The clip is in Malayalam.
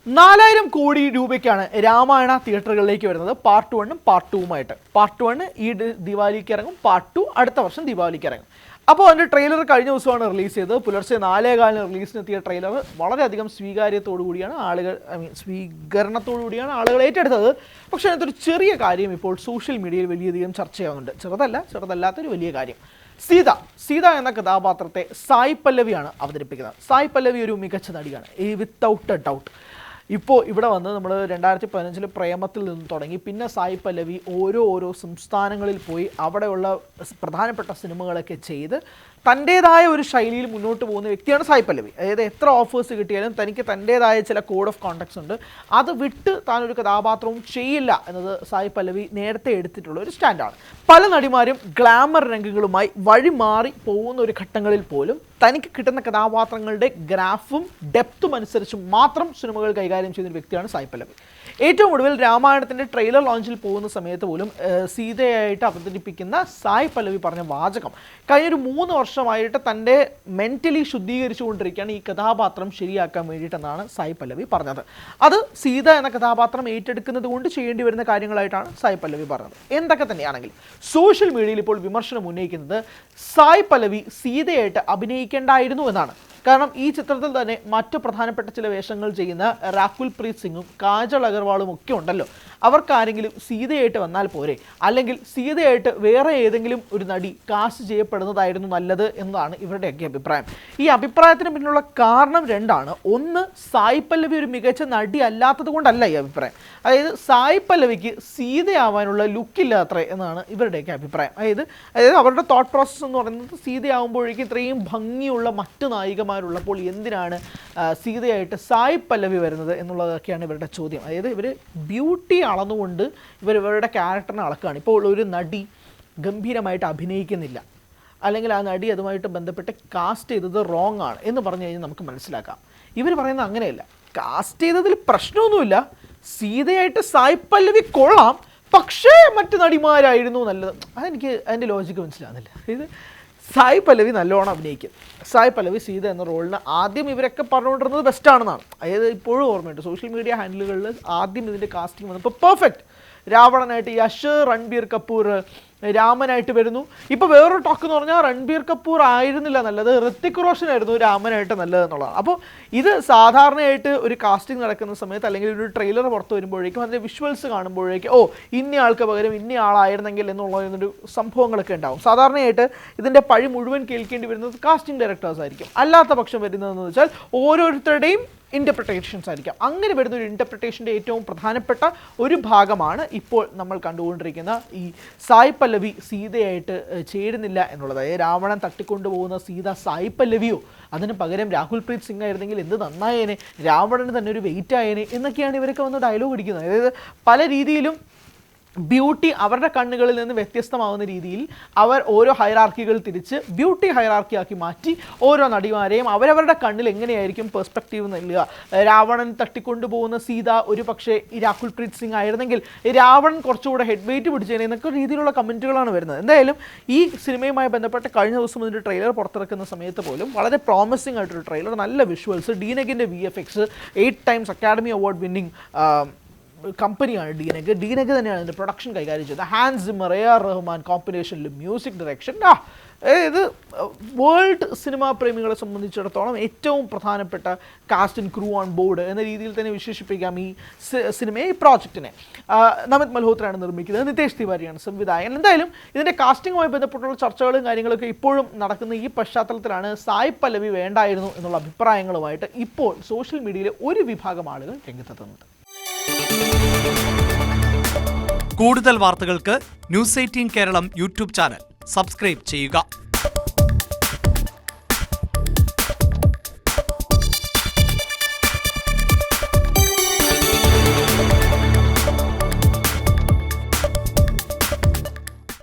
4000 കോടി രൂപയ്ക്കാണ് രാമായണ തിയേറ്ററുകളിലേക്ക് വരുന്നത്. പാർട്ട് 1ഉം പാർട്ട് 2ഉമായിട്ട്. പാർട്ട് 1 ഈ ദിവാലിക്ക് ഇറങ്ങും, പാർട്ട് 2 അടുത്ത വർഷം ദിവാലിക്ക് ഇറങ്ങും. അപ്പോൾ അതിൻ്റെ ട്രെയിലർ കഴിഞ്ഞ ദിവസമാണ് റിലീസ് ചെയ്തത്. പുലർച്ചെ 4:15 റിലീസിനെത്തിയ ട്രെയിലർ വളരെയധികം സ്വീകാര്യത്തോടുകൂടിയാണ് സ്വീകരണത്തോടുകൂടിയാണ് ആളുകൾ ഏറ്റെടുത്തത്. പക്ഷേ അതിനകത്തൊരു ചെറിയ കാര്യം ഇപ്പോൾ സോഷ്യൽ മീഡിയയിൽ വലിയധികം ചർച്ചയാവുന്നുണ്ട്. ചെറുതല്ലാത്തൊരു വലിയ കാര്യം. സീത എന്ന കഥാപാത്രത്തെ സായി പല്ലവിയാണ് അവതരിപ്പിക്കുന്നത്. സായി പല്ലവി ഒരു മികച്ച നടിയാണ്, വിത്തൗട്ട് എ ഡൗട്ട്. ഇപ്പോൾ ഇവിടെ വന്ന് നമ്മൾ 2015 പ്രേമത്തിൽ നിന്ന് തുടങ്ങി, പിന്നെ സായി പല്ലവി ഓരോ സംസ്ഥാനങ്ങളിൽ പോയി അവിടെയുള്ള പ്രധാനപ്പെട്ട സിനിമകളൊക്കെ ചെയ്ത് തൻ്റേതായ ഒരു ശൈലിയിൽ മുന്നോട്ട് പോകുന്ന വ്യക്തിയാണ് സായി പല്ലവി. അതായത് എത്ര ഓഫേഴ്സ് കിട്ടിയാലും തനിക്ക് തൻ്റേതായ ചില കോഡ് ഓഫ് കോണ്ടക്ട്സ് ഉണ്ട്. അത് വിട്ട് താനൊരു കഥാപാത്രവും ചെയ്യില്ല എന്നത് സായി പല്ലവി നേരത്തെ എടുത്തിട്ടുള്ള ഒരു സ്റ്റാൻഡാണ്. പല നടിമാരും ഗ്ലാമർ രംഗങ്ങളുമായി വഴിമാറി പോകുന്ന ഒരു ഘട്ടങ്ങളിൽ പോലും തനിക്ക് കിട്ടുന്ന കഥാപാത്രങ്ങളുടെ ഗ്രാഫും ഡെപ്തും അനുസരിച്ച് മാത്രം സിനിമകൾ കൈകാര്യം ചെയ്യുന്ന ഒരു വ്യക്തിയാണ് സായി പല്ലവി. ഏറ്റവും ഒടുവിൽ രാമായണത്തിൻ്റെ ട്രെയിലർ ലോഞ്ചിൽ പോകുന്ന സമയത്ത് പോലും സീതയായിട്ട് അവതരിപ്പിക്കുന്ന സായി പല്ലവി പറഞ്ഞ വാചകം, കഴിഞ്ഞൊരു 3 വർഷമായിട്ട് തൻ്റെ മെൻ്റലി ശുദ്ധീകരിച്ചുകൊണ്ടിരിക്കുകയാണ് ഈ കഥാപാത്രം ശരിയാക്കാൻ വേണ്ടിയിട്ടെന്നാണ് സായി പല്ലവി പറഞ്ഞത്. അത് സീത എന്ന കഥാപാത്രം ഏറ്റെടുക്കുന്നത് കൊണ്ട് ചെയ്യേണ്ടി വരുന്ന കാര്യങ്ങളായിട്ടാണ് സായി പല്ലവി പറഞ്ഞത്. എന്തൊക്കെ തന്നെയാണെങ്കിലും സോഷ്യൽ മീഡിയയിൽ ഇപ്പോൾ വിമർശനം ഉന്നയിക്കുന്നത് സായി പല്ലവി സീതയായിട്ട് അഭിനയിക്കേണ്ടായിരുന്നു എന്നാണ്. കാരണം ഈ ചിത്രത്തിൽ തന്നെ മറ്റു പ്രധാനപ്പെട്ട ചില വേഷങ്ങൾ ചെയ്യുന്ന രാകുൽ പ്രീത് സിംഗും കാജൽ അഗർവാളും ഒക്കെ ഉണ്ടല്ലോ. അവർക്കാരെങ്കിലും സീതയായിട്ട് വന്നാൽ പോരെ, അല്ലെങ്കിൽ സീതയായിട്ട് വേറെ ഏതെങ്കിലും ഒരു നടി കാസ്റ്റ് ചെയ്യപ്പെടുന്നതായിരുന്നു നല്ലത് എന്നതാണ് ഇവരുടെയൊക്കെ അഭിപ്രായം. ഈ അഭിപ്രായത്തിന് പിന്നിലുള്ള കാരണം രണ്ടാണ്. ഒന്ന്, സായി പല്ലവി ഒരു മികച്ച നടി അല്ലാത്തത് കൊണ്ടല്ല ഈ അഭിപ്രായം. അതായത് സായി പല്ലവിക്ക് സീതയാവാനുള്ള ലുക്കില്ലാത്രേ എന്നാണ് ഇവരുടെയൊക്കെ അഭിപ്രായം. അതായത് അവരുടെ തോട്ട് പ്രോസസ്സ് എന്ന് പറയുന്നത് സീതയാവുമ്പോഴേക്കും ഇത്രയും ഭംഗിയുള്ള മറ്റു നായികമാരുള്ളപ്പോൾ എന്തിനാണ് സീതയായിട്ട് സായി പല്ലവി വരുന്നത് എന്നുള്ളതൊക്കെയാണ് ഇവരുടെ ചോദ്യം. അതായത് ഇവർ ബ്യൂട്ടി അളന്നുകൊണ്ട് ഇവരുടെ ക്യാരക്ടറിനെ അളക്കുകയാണ്. ഇപ്പോൾ ഒരു നടി ഗംഭീരമായിട്ട് അഭിനയിക്കുന്നില്ല, അല്ലെങ്കിൽ ആ നടി അതുമായിട്ട് ബന്ധപ്പെട്ട് കാസ്റ്റ് ചെയ്തത് റോങ് ആണ് എന്ന് പറഞ്ഞു കഴിഞ്ഞാൽ നമുക്ക് മനസ്സിലാക്കാം. ഇവർ പറയുന്നത് അങ്ങനെയല്ല, കാസ്റ്റ് ചെയ്തതിൽ പ്രശ്നമൊന്നുമില്ല, സീതയായിട്ട് സായി പല്ലവി കൊള്ളാം, പക്ഷേ മറ്റു നടിമാരായിരുന്നു നല്ലത്. അതെനിക്ക് അതിൻ്റെ ലോജിക്ക് മനസ്സിലാകുന്നില്ല. ഇത് സായി പല്ലവി നല്ലോണം അഭിനയിക്കും. സായി പല്ലവി സീത എന്ന റോളിന് ആദ്യം ഇവരൊക്കെ പറഞ്ഞുകൊണ്ടിരുന്നത് ബെസ്റ്റാണെന്നാണ്. അതായത് ഇപ്പോഴും ഓർമ്മയുണ്ട്, സോഷ്യൽ മീഡിയ ഹാൻഡിലുകളിൽ ആദ്യം ഇതിൻ്റെ കാസ്റ്റിംഗ് വന്നപ്പോൾ പെർഫെക്റ്റ്. രാവണനായിട്ട് യശ് രൺബീർ കപൂർ രാമനായിട്ട് വരുന്നു. ഇപ്പോൾ വേറൊരു ടോക്ക് എന്ന് പറഞ്ഞാൽ രൺബീർ കപൂർ ആയിരുന്നില്ല നല്ലത്, ഋത്തിക് റോഷൻ ആയിരുന്നു രാമനായിട്ട് നല്ലതെന്നുള്ളതാണ്. അപ്പോൾ ഇത് സാധാരണയായിട്ട് ഒരു കാസ്റ്റിംഗ് നടക്കുന്ന സമയത്ത് അല്ലെങ്കിൽ ഒരു ട്രെയിലർ പുറത്ത് വരുമ്പോഴേക്കും അതിൻ്റെ വിഷ്വൽസ് കാണുമ്പോഴേക്കും ഇന്ന ആൾക്ക് പകരം ഇന്ന ആളായിരുന്നെങ്കിൽ എന്നുള്ളൊരു സംഭവങ്ങളൊക്കെ ഉണ്ടാവും. സാധാരണയായിട്ട് ഇതിൻ്റെ പഴി മുഴുവൻ കേൾക്കേണ്ടി വരുന്നത് കാസ്റ്റിംഗ് ഡയറക്ടേഴ്സ് ആയിരിക്കും. അല്ലാത്ത പക്ഷം വരുന്നതെന്ന് വെച്ചാൽ ഓരോരുത്തരുടെയും ഇൻ്റർപ്രിട്ടേഷൻസ് ആയിരിക്കാം. അങ്ങനെ വരുന്ന ഒരു ഇൻ്റർപ്രിട്ടേഷൻ്റെ ഏറ്റവും പ്രധാനപ്പെട്ട ഒരു ഭാഗമാണ് ഇപ്പോൾ നമ്മൾ കണ്ടുകൊണ്ടിരിക്കുന്ന ഈ സായി പല്ലവി സീതയായിട്ട് ചേരുന്നില്ല എന്നുള്ളത്. അതായത് രാവണൻ തട്ടിക്കൊണ്ടുപോകുന്ന സീത സായി പല്ലവിയോ, അതിന് പകരം രാകുൽ പ്രീത് സിംഗ് ആയിരുന്നെങ്കിൽ എന്ത് നന്നായേനെ, രാവണന് തന്നെ ഒരു വെയിറ്റ് ആയേനെ എന്നൊക്കെയാണ് ഇവരൊക്കെ വന്ന് ഡയലോഗ് അടിക്കുന്നത്. അതായത് പല രീതിയിലും ബ്യൂട്ടി അവരുടെ കണ്ണുകളിൽ നിന്ന് വ്യത്യസ്തമാവുന്ന രീതിയിൽ അവർ ഓരോ ഹൈറാർക്കികൾ തിരിച്ച് ബ്യൂട്ടി ഹൈറാർക്കിയാക്കി മാറ്റി ഓരോ നടിമാരെയും അവരവരുടെ കണ്ണിൽ എങ്ങനെയായിരിക്കും പെർസ്പെക്റ്റീവ് നൽകുക. രാവണൻ തട്ടിക്കൊണ്ടുപോകുന്ന സീത ഒരു പക്ഷേ ഈ രാകുൽ പ്രീത് സിംഗ് ആയിരുന്നെങ്കിൽ രാവണൻ കുറച്ചുകൂടെ ഹെഡ് വെയിറ്റ് പിടിച്ചേനെ എന്നൊക്കെ രീതിയിലുള്ള കമൻറ്റുകളാണ് വരുന്നത്. എന്തായാലും ഈ സിനിമയുമായി ബന്ധപ്പെട്ട് കഴിഞ്ഞ ദിവസം ഇതിൻ്റെ ട്രെയിലർ പുറത്തിറക്കുന്ന സമയത്ത് പോലും വളരെ പ്രോമിസിംഗ് ആയിട്ടൊരു ട്രെയിലർ, നല്ല വിഷ്വൽസ്, ഡീനഗിൻ്റെ VFX, 8 times academy award winning കമ്പനിയാണ് ഡീനഗ് തന്നെയാണ് ഇതിൻ്റെ പ്രൊഡക്ഷൻ കൈകാര്യം ചെയ്തത്. ഹാൻസ് സിമ്മർ, AR റഹ്മാൻ കോമ്പിനേഷനിൽ മ്യൂസിക് ഡയറക്ഷൻ. ഇത് വേൾഡ് സിനിമാ പ്രേമികളെ സംബന്ധിച്ചിടത്തോളം ഏറ്റവും പ്രധാനപ്പെട്ട cast and crew on board എന്ന രീതിയിൽ തന്നെ വിശേഷിപ്പിക്കാം ഈ സിനിമയെ, ഈ പ്രോജക്റ്റിനെ. നമിത് മൽഹോത്രയാണ് നിർമ്മിക്കുന്നത്, നിതേഷ് തിവാരിയാണ് സംവിധായകൻ. എന്തായാലും ഇതിൻ്റെ കാസ്റ്റിങ്ങുമായി ബന്ധപ്പെട്ടുള്ള ചർച്ചകളും കാര്യങ്ങളൊക്കെ ഇപ്പോഴും നടക്കുന്ന ഈ പശ്ചാത്തലത്തിലാണ് സായി പല്ലവി വേണ്ടായിരുന്നു എന്നുള്ള അഭിപ്രായങ്ങളുമായിട്ട് ഇപ്പോൾ സോഷ്യൽ മീഡിയയിലെ ഒരു വിഭാഗം ആളുകൾ രംഗത്തെത്തുന്നത്. കൂടുതൽ വാർത്തകൾക്ക് News 18 Keralam YouTube channel subscribe ചെയ്യുക.